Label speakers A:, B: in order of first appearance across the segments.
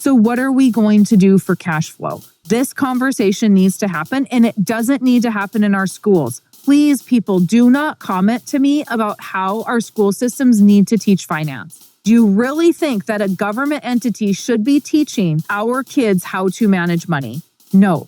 A: So what are we going to do for cash flow? This conversation needs to happen, and it doesn't need to happen in our schools. Please, people, do not comment to me about how our school systems need to teach finance. Do you really think that a government entity should be teaching our kids how to manage money? No.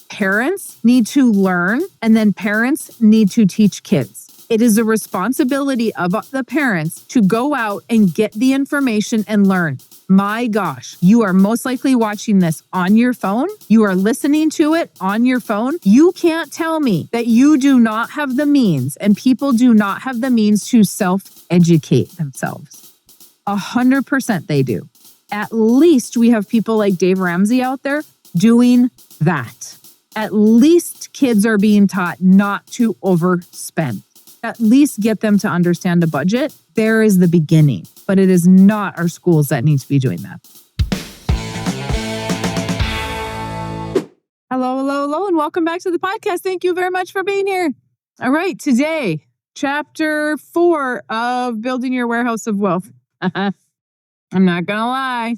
A: Parents need to learn, and then parents need to teach kids. It is a responsibility of the parents to go out and get the information and learn. My gosh, you are most likely watching this on your phone. You are listening to it on your phone. You can't tell me that you do not have the means and people do not have the means to self-educate themselves. 100% they do. At least we have people like Dave Ramsey out there doing that. At least kids are being taught not to overspend. At least get them to understand a budget. There is the beginning, but it is not our schools that need to be doing that. Hello, and welcome back to the podcast. Thank you very much for being here. All right, today, chapter 4 of Building Your Warehouse of Wealth. I'm not gonna lie.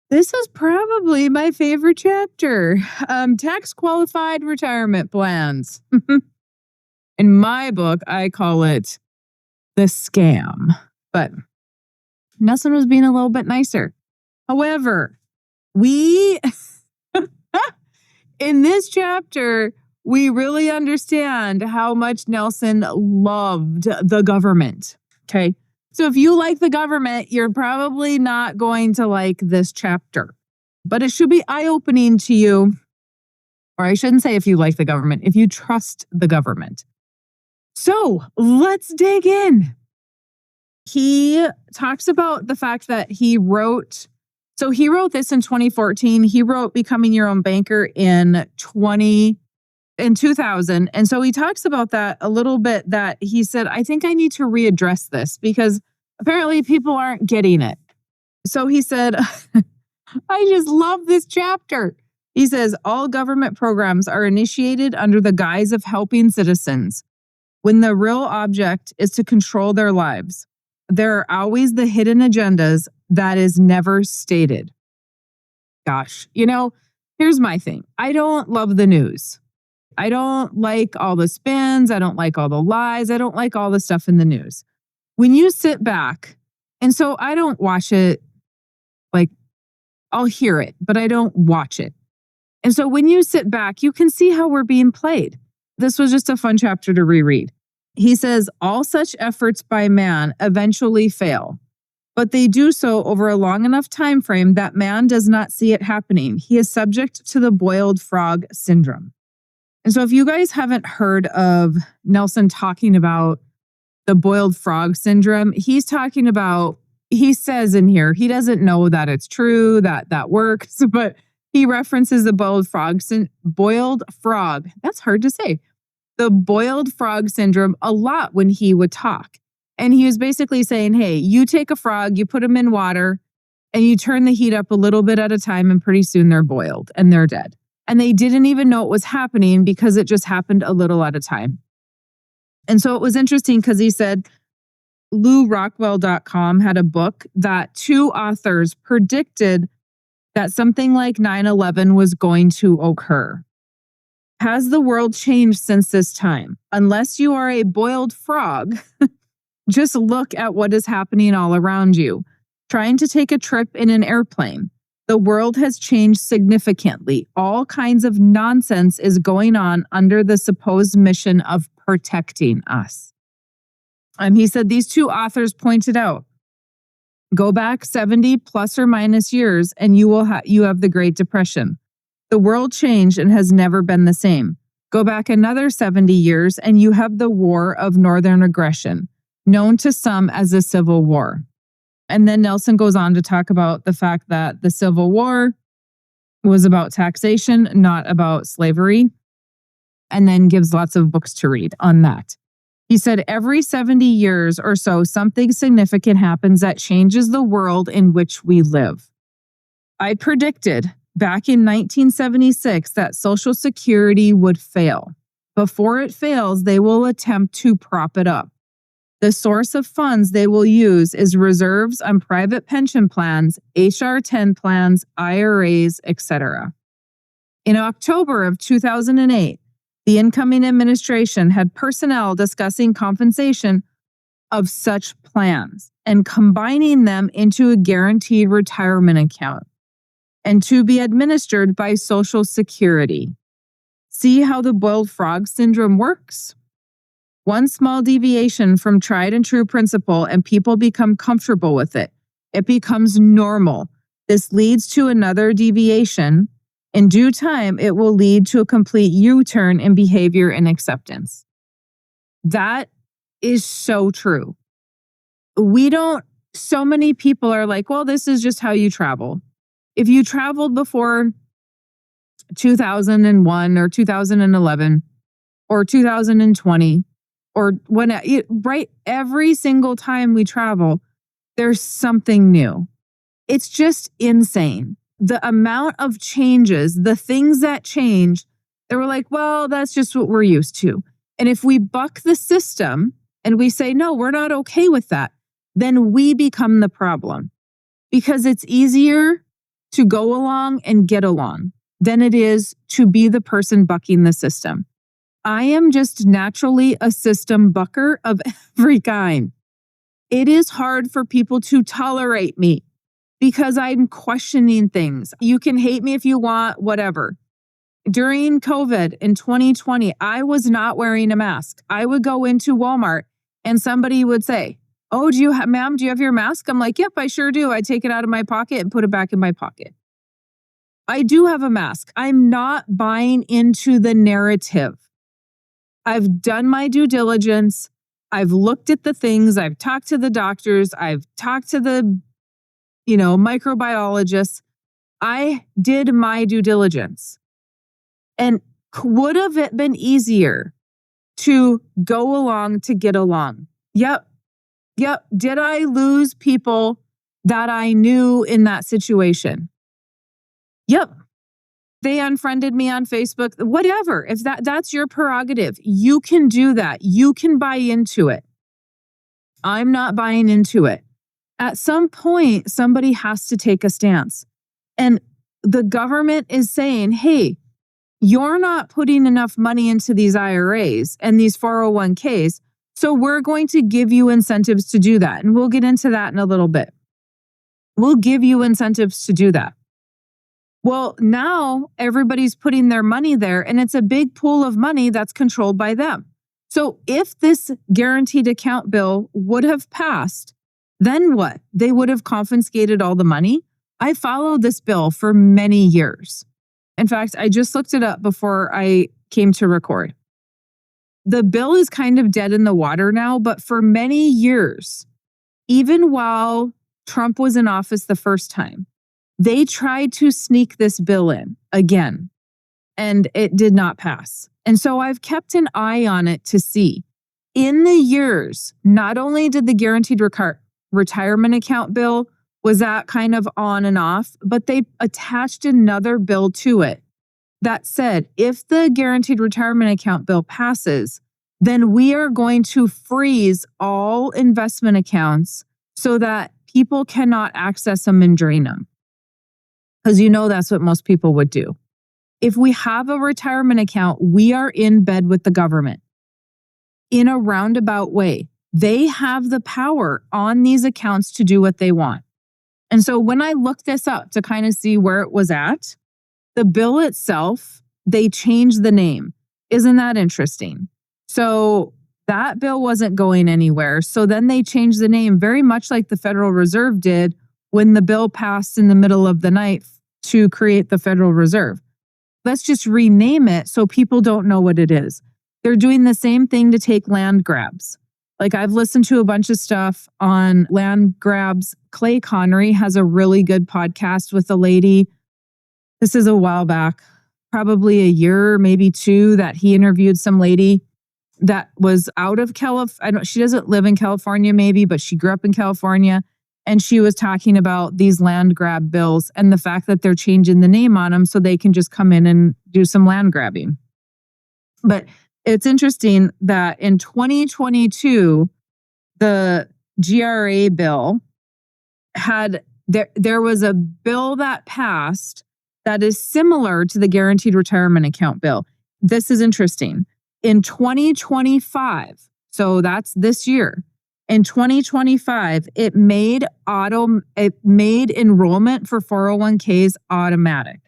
A: This is probably my favorite chapter. Tax qualified retirement plans. In my book, I call it the scam, but Nelson was being a little bit nicer. However, in this chapter, we really understand how much Nelson loved the government. Okay. So if you like the government, you're probably not going to like this chapter, but it should be eye-opening to you. Or I shouldn't say if you like the government, if you trust the government. So let's dig in. He talks about the fact that he wrote this in 2014. He wrote Becoming Your Own Banker in 2000. And so he talks about that a little bit, that he said, I think I need to readdress this because apparently people aren't getting it. So he said, I just love this chapter. He says, all government programs are initiated under the guise of helping citizens, when the real object is to control their lives. There are always the hidden agendas that is never stated. Gosh, here's my thing. I don't love the news. I don't like all the spins. I don't like all the lies. I don't like all the stuff in the news. When you sit back, and so I don't watch it, like I'll hear it, but I don't watch it. And so when you sit back, you can see how we're being played. This was just a fun chapter to reread. He says, all such efforts by man eventually fail, but they do so over a long enough time frame that man does not see it happening. He is subject to the boiled frog syndrome. And so if you guys haven't heard of Nelson talking about the boiled frog syndrome, he says in here, he doesn't know that it's true, that works, but he references the boiled frog, that's hard to say, the boiled frog syndrome a lot when he would talk. And he was basically saying, hey, you take a frog, you put them in water, and you turn the heat up a little bit at a time, and pretty soon they're boiled and they're dead. And they didn't even know it was happening because it just happened a little at a time. And so it was interesting because he said, LouRockwell.com had a book that 2 authors predicted that something like 9/11 was going to occur. Has the world changed since this time? Unless you are a boiled frog, just look at what is happening all around you. Trying to take a trip in an airplane. The world has changed significantly. All kinds of nonsense is going on under the supposed mission of protecting us. He said these 2 authors pointed out, go back 70 plus or minus years and you have the Great Depression. The world changed and has never been the same. Go back another 70 years and you have the War of Northern Aggression, known to some as the Civil War. And then Nelson goes on to talk about the fact that the Civil War was about taxation, not about slavery, and then gives lots of books to read on that. He said every 70 years or so, something significant happens that changes the world in which we live. I predicted back in 1976 that Social Security would fail. Before it fails, they will attempt to prop it up. The source of funds they will use is reserves on private pension plans, HR 10 plans, IRAs, etc. In October of 2008, the incoming administration had personnel discussing compensation of such plans and combining them into a guaranteed retirement account and to be administered by Social Security. See how the boiled frog syndrome works? One small deviation from tried and true principle and people become comfortable with it. It becomes normal. This leads to another deviation. In due time, it will lead to a complete U-turn in behavior and acceptance. That is so true. So many people are like, well, this is just how you travel. If you traveled before 2001 or 2011 or 2020 or right, every single time we travel, there's something new. It's just insane. The amount of changes, the things that change, they were like, well, that's just what we're used to. And if we buck the system and we say, no, we're not okay with that, then we become the problem because it's easier to go along and get along than it is to be the person bucking the system. I am just naturally a system bucker of every kind. It is hard for people to tolerate me because I'm questioning things. You can hate me if you want, whatever. During COVID in 2020, I was not wearing a mask. I would go into Walmart and somebody would say, oh, ma'am, do you have your mask? I'm like, yep, I sure do. I take it out of my pocket and put it back in my pocket. I do have a mask. I'm not buying into the narrative. I've done my due diligence. I've looked at the things. I've talked to the doctors. I've talked to the, microbiologists. I did my due diligence. And would have it been easier to go along to get along? Yep. Did I lose people that I knew in that situation? Yep. They unfriended me on Facebook, whatever. If that's your prerogative, you can do that. You can buy into it. I'm not buying into it. At some point, somebody has to take a stance. And the government is saying, hey, you're not putting enough money into these IRAs and these 401ks, so we're going to give you incentives to do that. And we'll get into that in a little bit. We'll give you incentives to do that. Well, now everybody's putting their money there and it's a big pool of money that's controlled by them. So if this guaranteed account bill would have passed, then what? They would have confiscated all the money. I followed this bill for many years. In fact, I just looked it up before I came to record. The bill is kind of dead in the water now, but for many years, even while Trump was in office the first time, they tried to sneak this bill in again, and it did not pass. And so I've kept an eye on it to see. In the years, not only did the guaranteed retirement account bill, was that kind of on and off, but they attached another bill to it that said, if the guaranteed retirement account bill passes, then we are going to freeze all investment accounts so that people cannot access them and drain them. Because that's what most people would do. If we have a retirement account, we are in bed with the government in a roundabout way. They have the power on these accounts to do what they want. And so when I looked this up to kind of see where it was at, the bill itself, they changed the name. Isn't that interesting? So that bill wasn't going anywhere. So then they changed the name very much like the Federal Reserve did when the bill passed in the middle of the night to create the Federal Reserve. Let's just rename it so people don't know what it is. They're doing the same thing to take land grabs. Like I've listened to a bunch of stuff on land grabs. Clay Connery has a really good podcast with a lady. This is a while back, probably a year, maybe two, that he interviewed some lady that was out of California. She doesn't live in California maybe, but she grew up in California. And she was talking about these land grab bills and the fact that they're changing the name on them so they can just come in and do some land grabbing. But it's interesting that in 2022, the GRA bill there was a bill that passed that is similar to the guaranteed retirement account bill. This is interesting. In 2025, so that's this year, in 2025, it made enrollment for 401ks automatic.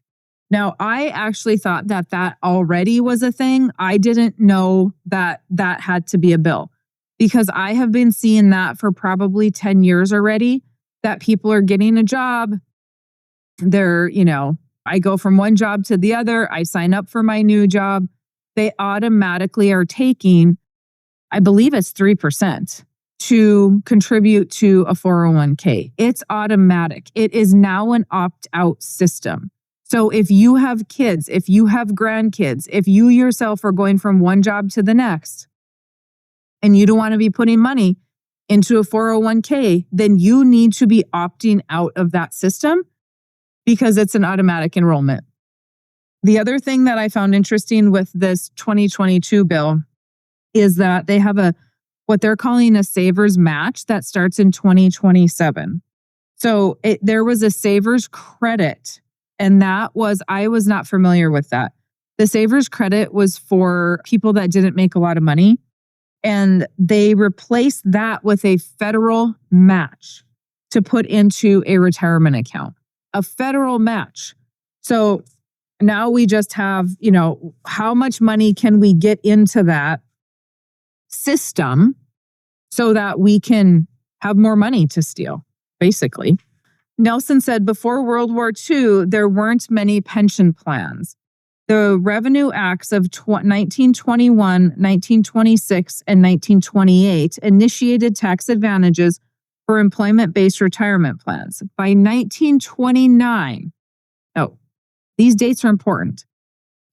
A: Now, I actually thought that already was a thing. I didn't know that had to be a bill, because I have been seeing that for probably 10 years already, that people are getting a job. They're, I go from one job to the other. I sign up for my new job. They automatically are taking, I believe it's 3% to contribute to a 401k. It's automatic. It is now an opt-out system. So if you have kids, if you have grandkids, if you yourself are going from one job to the next, and you don't want to be putting money into a 401k, then you need to be opting out of that system, because it's an automatic enrollment. The other thing that I found interesting with this 2022 bill is that they have what they're calling a savers match that starts in 2027. So there was a savers credit, and I was not familiar with that. The savers credit was for people that didn't make a lot of money, and they replaced that with a federal match to put into a retirement account. A federal match. So now we just have, how much money can we get into that system so that we can have more money to steal, basically. Nelson said before World War II, there weren't many pension plans. The Revenue Acts of 1921, 1926, and 1928 initiated tax advantages for employment-based retirement plans. By 1929, these dates are important.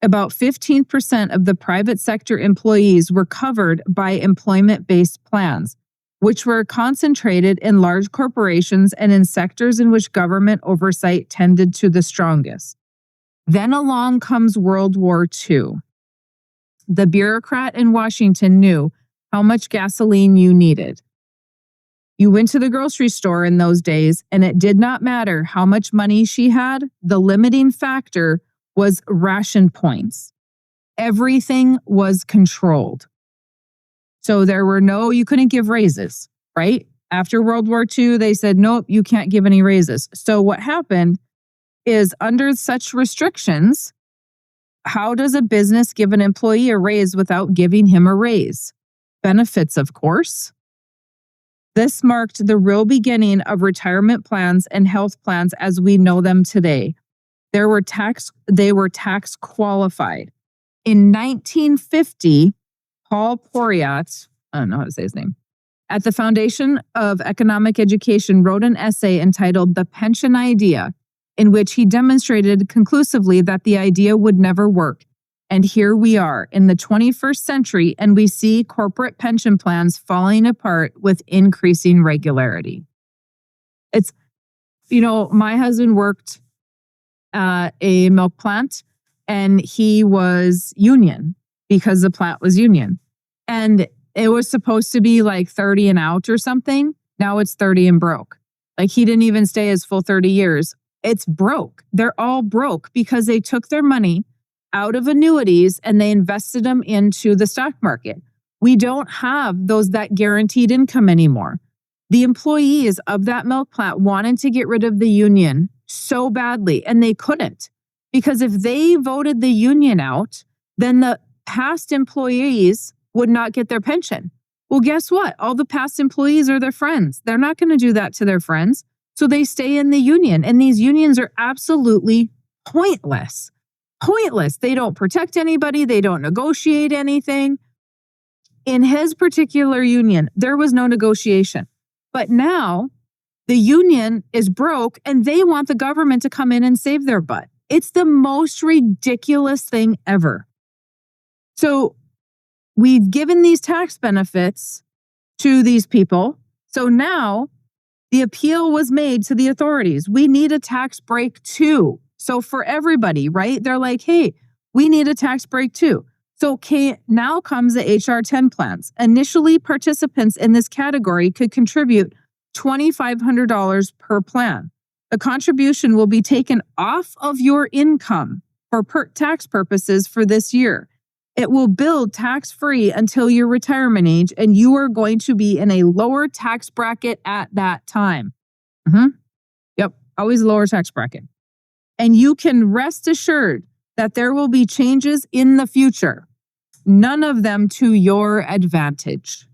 A: About 15% of the private sector employees were covered by employment-based plans, which were concentrated in large corporations and in sectors in which government oversight tended to the strongest. Then along comes World War II. The bureaucrat in Washington knew how much gasoline you needed. You went to the grocery store in those days, and it did not matter how much money she had. The limiting factor was ration points. Everything was controlled. So you couldn't give raises, right? After World War II, they said, nope, you can't give any raises. So what happened is, under such restrictions, how does a business give an employee a raise without giving him a raise? Benefits, of course. This marked the real beginning of retirement plans and health plans as we know them today. They were tax qualified. In 1950, Paul Poiriot, I don't know how to say his name, at the Foundation of Economic Education, wrote an essay entitled The Pension Idea, in which he demonstrated conclusively that the idea would never work. And here we are in the 21st century, and we see corporate pension plans falling apart with increasing regularity. My husband worked at a milk plant, and he was union because the plant was union. And it was supposed to be like 30 and out or something. Now it's 30 and broke. Like, he didn't even stay his full 30 years. It's broke. They're all broke because they took their money out of annuities and they invested them into the stock market. We don't have that guaranteed income anymore. The employees of that milk plant wanted to get rid of the union so badly, and they couldn't, because if they voted the union out, then the past employees would not get their pension. Well, guess what? All the past employees are their friends. They're not going to do that to their friends. So they stay in the union, and these unions are absolutely pointless. Pointless. They don't protect anybody. They don't negotiate anything. In his particular union, there was no negotiation. But now the union is broke and they want the government to come in and save their butt. It's the most ridiculous thing ever. So we've given these tax benefits to these people. So now the appeal was made to the authorities. We need a tax break too. So for everybody, right? They're like, hey, we need a tax break too. So now comes the HR 10 plans. Initially, participants in this category could contribute $2,500 per plan. The contribution will be taken off of your income for tax purposes for this year. It will build tax-free until your retirement age, and you are going to be in a lower tax bracket at that time. Yep, always a lower tax bracket. And you can rest assured that there will be changes in the future, none of them to your advantage.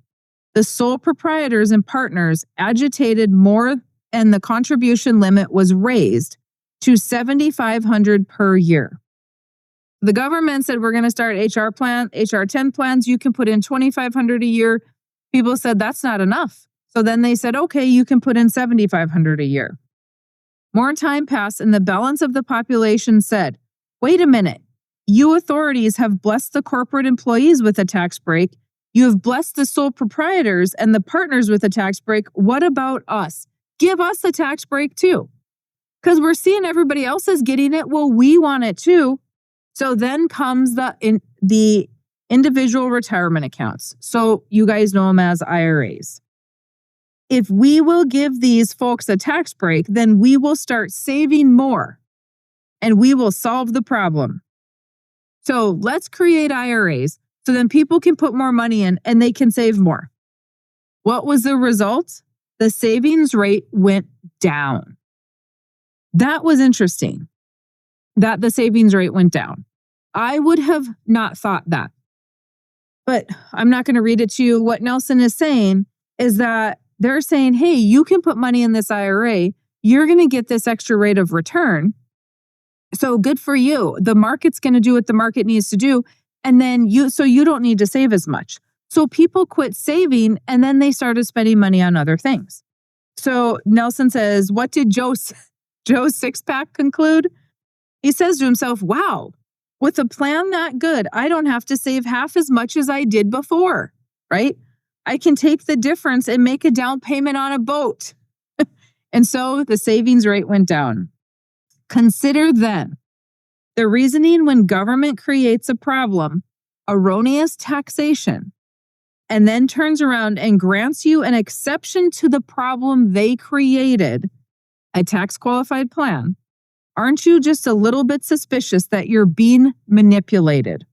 A: The sole proprietors and partners agitated more, and the contribution limit was raised to $7,500 per year. The government said we're going to start HR 10 plans. You can put in $2,500 a year. People said that's not enough. So then they said, okay, you can put in $7,500 a year. More time passed, and the balance of the population said, wait a minute, you authorities have blessed the corporate employees with a tax break. You have blessed the sole proprietors and the partners with a tax break. What about us? Give us a tax break too. Because we're seeing everybody else is getting it. Well, we want it too. So then comes the individual retirement accounts. So you guys know them as IRAs. If we will give these folks a tax break, then we will start saving more and we will solve the problem. So let's create IRAs so then people can put more money in and they can save more. What was the result? The savings rate went down. That was interesting, that the savings rate went down. I would have not thought that. But I'm not going to read it to you. What Nelson is saying is that they're saying, hey, you can put money in this IRA. You're going to get this extra rate of return. So good for you. The market's going to do what the market needs to do. And then you don't need to save as much. So people quit saving and then they started spending money on other things. So Nelson says, what did Joe's six-pack conclude? He says to himself, wow, with a plan that good, I don't have to save half as much as I did before, right? I can take the difference and make a down payment on a boat. And so the savings rate went down. Consider then the reasoning when government creates a problem, erroneous taxation, and then turns around and grants you an exception to the problem they created, a tax-qualified plan. Aren't you just a little bit suspicious that you're being manipulated?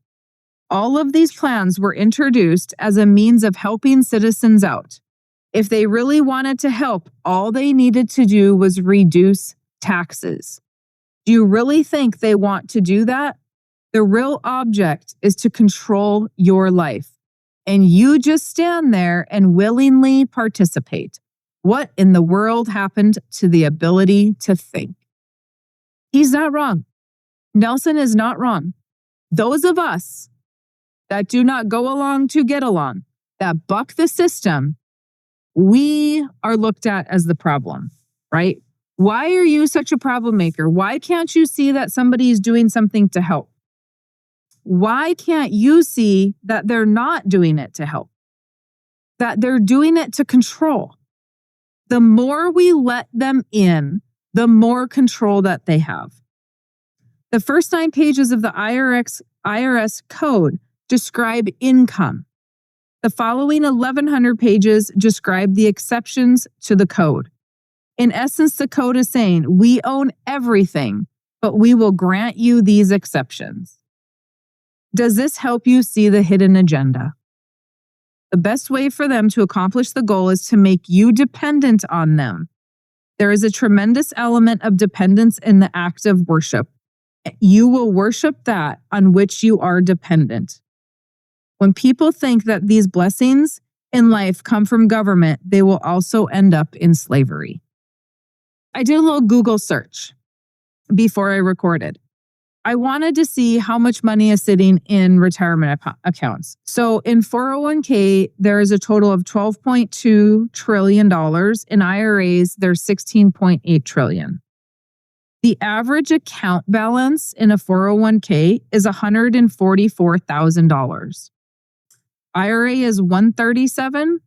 A: All of these plans were introduced as a means of helping citizens out. If they really wanted to help, all they needed to do was reduce taxes. Do you really think they want to do that? The real object is to control your life. And you just stand there and willingly participate. What in the world happened to the ability to think? He's not wrong. Nelson is not wrong. Those of us that do not go along to get along, that buck the system, we are looked at as the problem, right? Why are you such a problem maker? Why can't you see that somebody is doing something to help? Why can't you see that they're not doing it to help? That they're doing it to control? The more we let them in, the more control that they have. The first 9 pages of the IRS code describe income. The following 1,100 pages describe the exceptions to the code. In essence, the code is saying, we own everything, but we will grant you these exceptions. Does this help you see the hidden agenda? The best way for them to accomplish the goal is to make you dependent on them. There is a tremendous element of dependence in the act of worship. You will worship that on which you are dependent. When people think that these blessings in life come from government, they will also end up in slavery. I did a little Google search before I recorded. I wanted to see how much money is sitting in retirement accounts. So in 401k, there is a total of $12.2 trillion. In IRAs, there's $16.8 trillion. The average account balance in a 401k is $144,000. IRA is $137,000,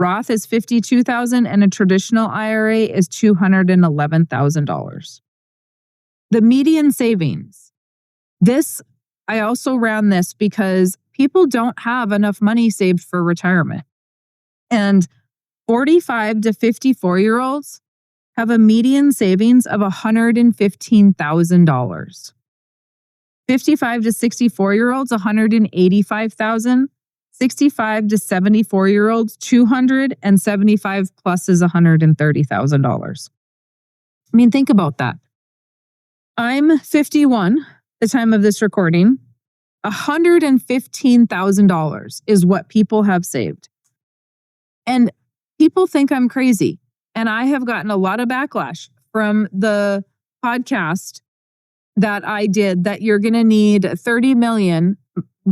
A: Roth is $52,000, and a traditional IRA is $211,000. The median savings. This I also ran this because people don't have enough money saved for retirement. And 45 to 54-year-olds have a median savings of $115,000. 55 to 64-year-olds, $185,000. 65 to 74-year-olds, $200,000, and 75 plus is $130,000. I mean, think about that. I'm 51 the time of this recording. $115,000 is what people have saved. And people think I'm crazy. And I have gotten a lot of backlash from the podcast that I did that you're going to need 30 million.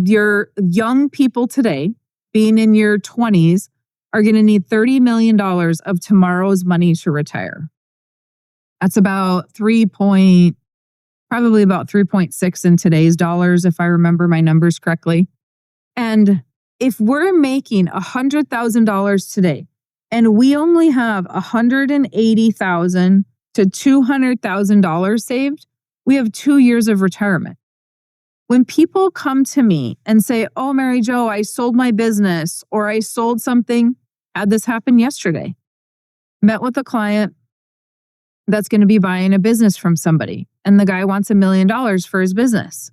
A: Your young people today, being in your 20s, are going to need $30 million of tomorrow's money to retire. That's about probably about 3.6 in today's dollars, if I remember my numbers correctly. And if we're making $100,000 today, and we only have $180,000 to $200,000 saved, we have 2 years of retirement. When people come to me and say, oh, Mary Jo, I sold my business or I sold something, had this happen yesterday. Met with a client that's going to be buying a business from somebody, and the guy wants $1 million for his business.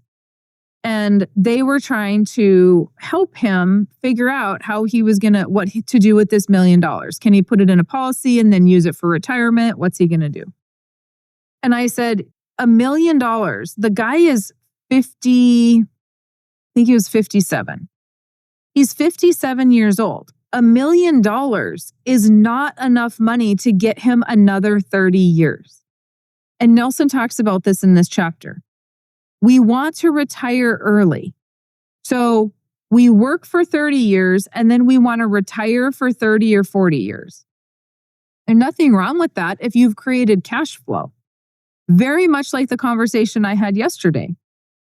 A: And they were trying to help him figure out how he was going to, what to do with this $1 million. Can he put it in a policy and then use it for retirement? What's he going to do? And I said, $1 million, the guy is 50, I think he was 57. He's 57 years old. $1 million is not enough money to get him another 30 years. And Nelson talks about this in this chapter. We want to retire early. So we work for 30 years and then we want to retire for 30 or 40 years. There's nothing wrong with that if you've created cash flow. Very much like the conversation I had yesterday.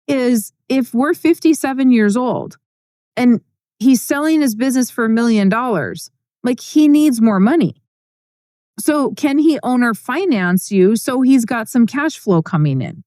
A: Is if we're 57 years old and he's selling his business for $1 million, like he needs more money. So can he owner finance you so he's got some cash flow coming in?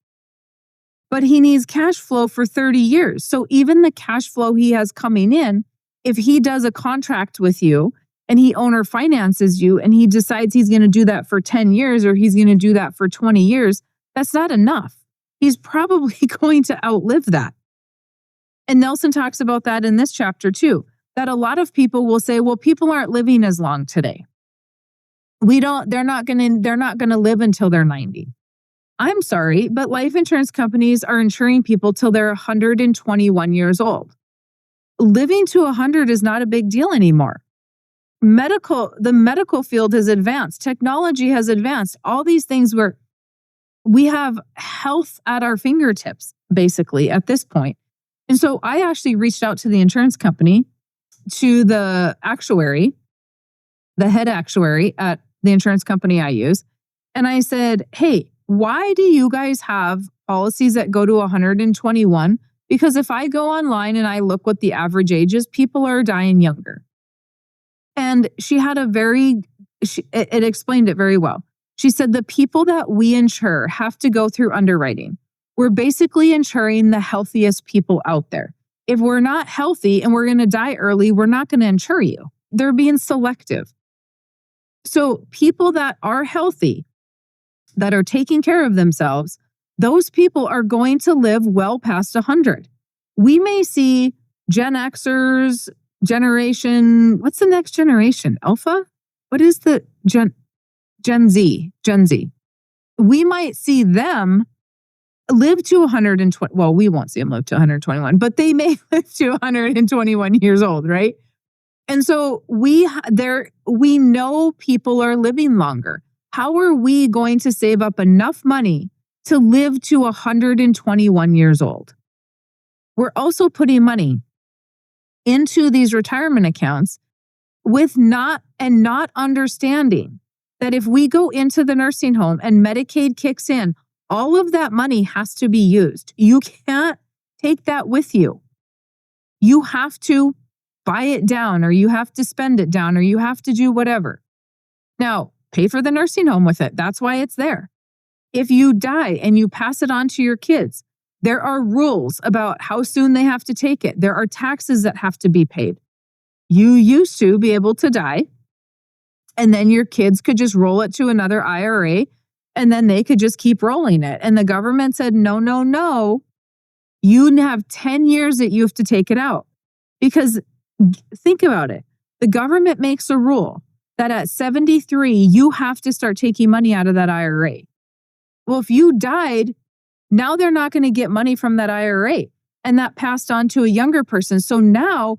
A: But he needs cash flow for 30 years. So even the cash flow he has coming in, if he does a contract with you and he owner finances you and he decides he's going to do that for 10 years or he's going to do that for 20 years, that's not enough. He's probably going to outlive that. And Nelson talks about that in this chapter too, that a lot of people will say, well, people aren't living as long today. They're not going to live until they're 90. I'm sorry, but life insurance companies are insuring people till they're 121 years old. Living to 100 is not a big deal anymore. The medical field has advanced. Technology has advanced. All these things where we have health at our fingertips, basically, at this point. And so I actually reached out to the insurance company, to the actuary, the head actuary at the insurance company I use. And I said, hey, why do you guys have policies that go to 121? Because if I go online and I look what the average age is, people are dying younger. And she had it explained it very well. She said, the people that we insure have to go through underwriting. We're basically insuring the healthiest people out there. If we're not healthy and we're going to die early, we're not going to insure you. They're being selective. So people that are healthy, that are taking care of themselves, those people are going to live well past 100. We may see Gen Xers, what's the next generation? Alpha? What is the Gen Z. We might see them live to 120. Well, we won't see them live to 121, but they may live to 121 years old, right? And so we know people are living longer. How are we going to save up enough money to live to 121 years old? We're also putting money into these retirement accounts with not understanding that if we go into the nursing home and Medicaid kicks in, all of that money has to be used. You can't take that with you. You have to buy it down, or you have to spend it down, or you have to do whatever. Now, pay for the nursing home with it. That's why it's there. If you die and you pass it on to your kids, There are rules about how soon they have to take it. There are taxes that have to be paid. You used to be able to die, and then your kids could just roll it to another IRA, and then they could just keep rolling it. And the government said, no, no, no. You have 10 years that you have to take it out. Because think about it. The government makes a rule that at 73, you have to start taking money out of that IRA. Well, if you died, now they're not going to get money from that IRA. And that passed on to a younger person. So now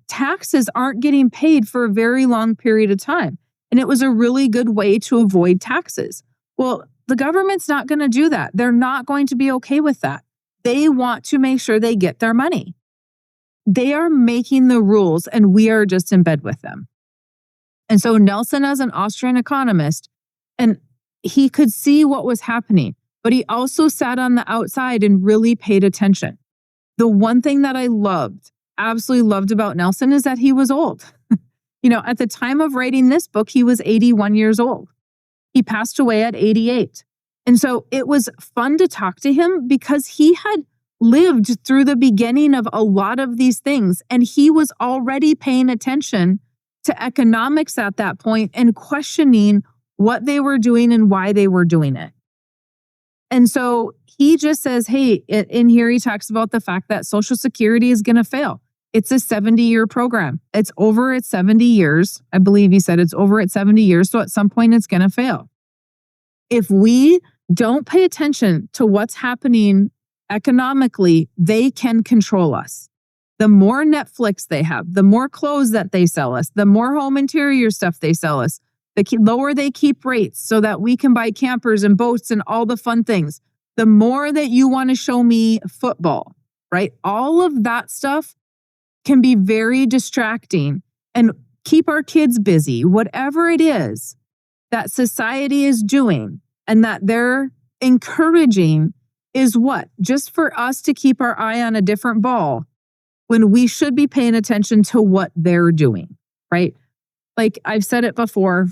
A: taxes aren't getting paid for a very long period of time. And it was a really good way to avoid taxes. Well, the government's not going to do that. They're not going to be okay with that. They want to make sure they get their money. They are making the rules, and we are just in bed with them. And so Nelson, as an Austrian economist, and he could see what was happening, but he also sat on the outside and really paid attention. The one thing that I absolutely loved about Nelson is that he was old. At the time of writing this book, he was 81 years old. He passed away at 88. And so it was fun to talk to him because he had lived through the beginning of a lot of these things, and he was already paying attention to economics at that point and questioning what they were doing and why they were doing it. And so he just says, hey, in here he talks about the fact that Social Security is going to fail. It's a 70-year program. It's over at 70 years. I believe he said it's over at 70 years. So at some point it's going to fail. If we don't pay attention to what's happening economically, they can control us. The more Netflix they have, the more clothes that they sell us, the more home interior stuff they sell us, the lower they keep rates so that we can buy campers and boats and all the fun things. The more that you want to show me football, right? All of that stuff can be very distracting and keep our kids busy. Whatever it is that society is doing and that they're encouraging is what? Just for us to keep our eye on a different ball when we should be paying attention to what they're doing, right? Like I've said it before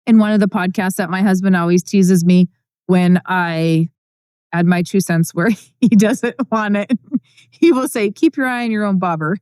A: in one of the podcasts that my husband always teases me when I add my 2 cents where he doesn't want it. He will say, keep your eye on your own bobber.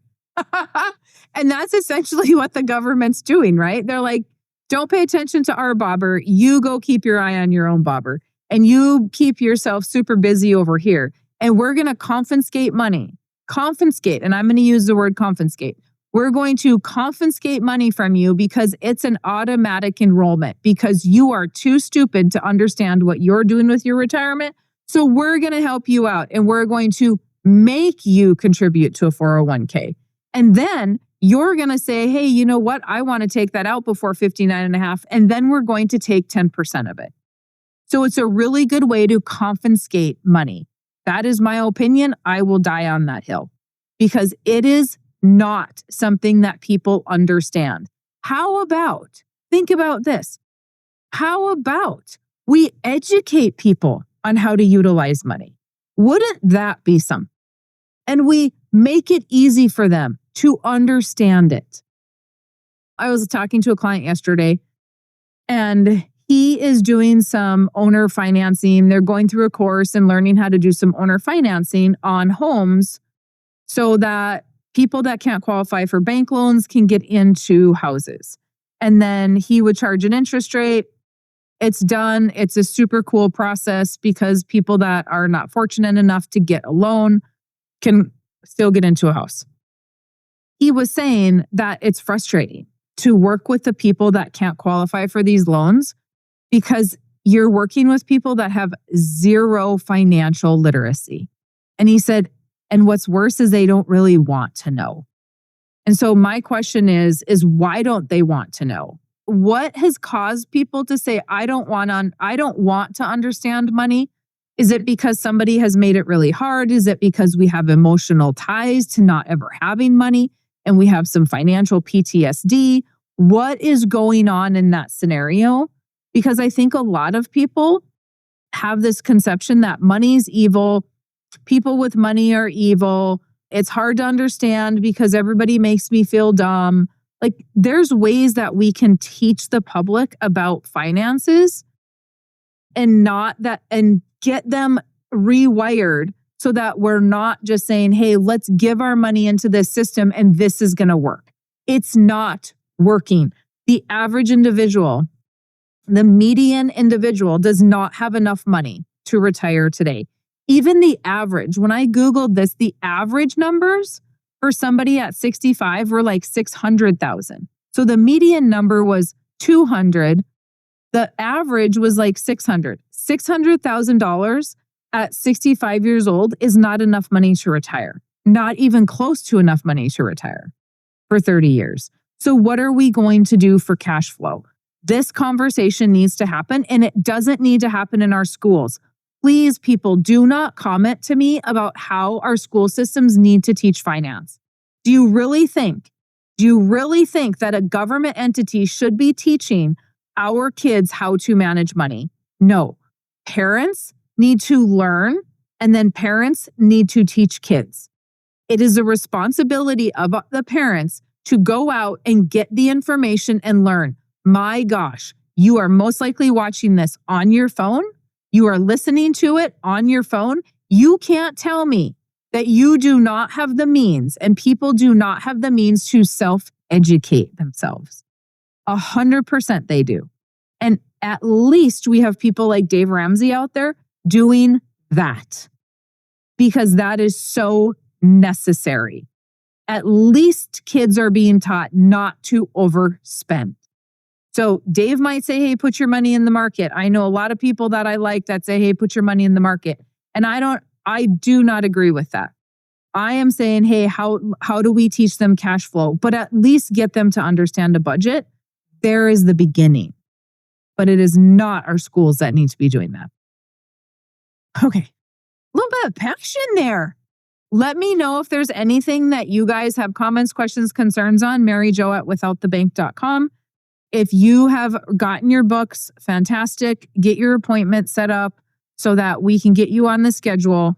A: And that's essentially what the government's doing, right? They're like, don't pay attention to our bobber. You go keep your eye on your own bobber. And you keep yourself super busy over here. And we're going to confiscate money. Confiscate. And I'm going to use the word confiscate. We're going to confiscate money from you because it's an automatic enrollment, because you are too stupid to understand what you're doing with your retirement. So we're going to help you out, and we're going to make you contribute to a 401k. And then you're going to say, hey, you know what? I want to take that out before 59 and a half. And then we're going to take 10% of it. So it's a really good way to confiscate money. That is my opinion. I will die on that hill because it is not something that people understand. How about, think about this. How about we educate people on how to utilize money? Wouldn't that be something? And we make it easy for them to understand it. I was talking to a client yesterday, and he is doing some owner financing. They're going through a course and learning how to do some owner financing on homes so that people that can't qualify for bank loans can get into houses. And then he would charge an interest rate. It's done. It's a super cool process because people that are not fortunate enough to get a loan can still get into a house. He was saying that it's frustrating to work with the people that can't qualify for these loans because you're working with people that have zero financial literacy. And he said, and what's worse is they don't really want to know. And so my question is why don't they want to know? What has caused people to say, I don't want to understand money? Is it because somebody has made it really hard? Is it because we have emotional ties to not ever having money and we have some financial PTSD? What is going on in that scenario? Because I think a lot of people have this conception that money's evil. People with money are evil. It's hard to understand because everybody makes me feel dumb. Like there's ways that we can teach the public about finances and get them rewired so that we're not just saying, hey, let's give our money into this system and this is going to work. It's not working. The average individual, the median individual does not have enough money to retire today. Even the average, when I Googled this, the average numbers for somebody at 65 were like 600,000. So the median number was 200. The average was like 600. $600,000 at 65 years old is not enough money to retire. Not even close to enough money to retire for 30 years. So what are we going to do for cash flow? This conversation needs to happen, and it doesn't need to happen in our schools. Please, people, do not comment to me about how our school systems need to teach finance. Do you really think that a government entity should be teaching our kids how to manage money? No. Parents need to learn, and then parents need to teach kids. It is a responsibility of the parents to go out and get the information and learn. My gosh, you are most likely watching this on your phone. You are listening to it on your phone. You can't tell me that you do not have the means and people do not have the means to self-educate themselves. 100% they do. And at least we have people like Dave Ramsey out there doing that because that is so necessary. At least kids are being taught not to overspend. So Dave might say, hey, put your money in the market. I know a lot of people that I like that say, hey, put your money in the market. And I do not agree with that. I am saying, hey, how do we teach them cash flow? But at least get them to understand a budget. There is the beginning. But it is not our schools that need to be doing that. Okay. A little bit of passion there. Let me know if there's anything that you guys have comments, questions, concerns on. MaryJo@withoutthebank.com. If you have gotten your books, fantastic. Get your appointment set up so that we can get you on the schedule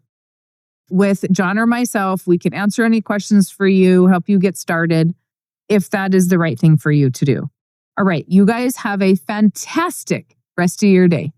A: with John or myself. We can answer any questions for you, help you get started if that is the right thing for you to do. All right. You guys have a fantastic rest of your day.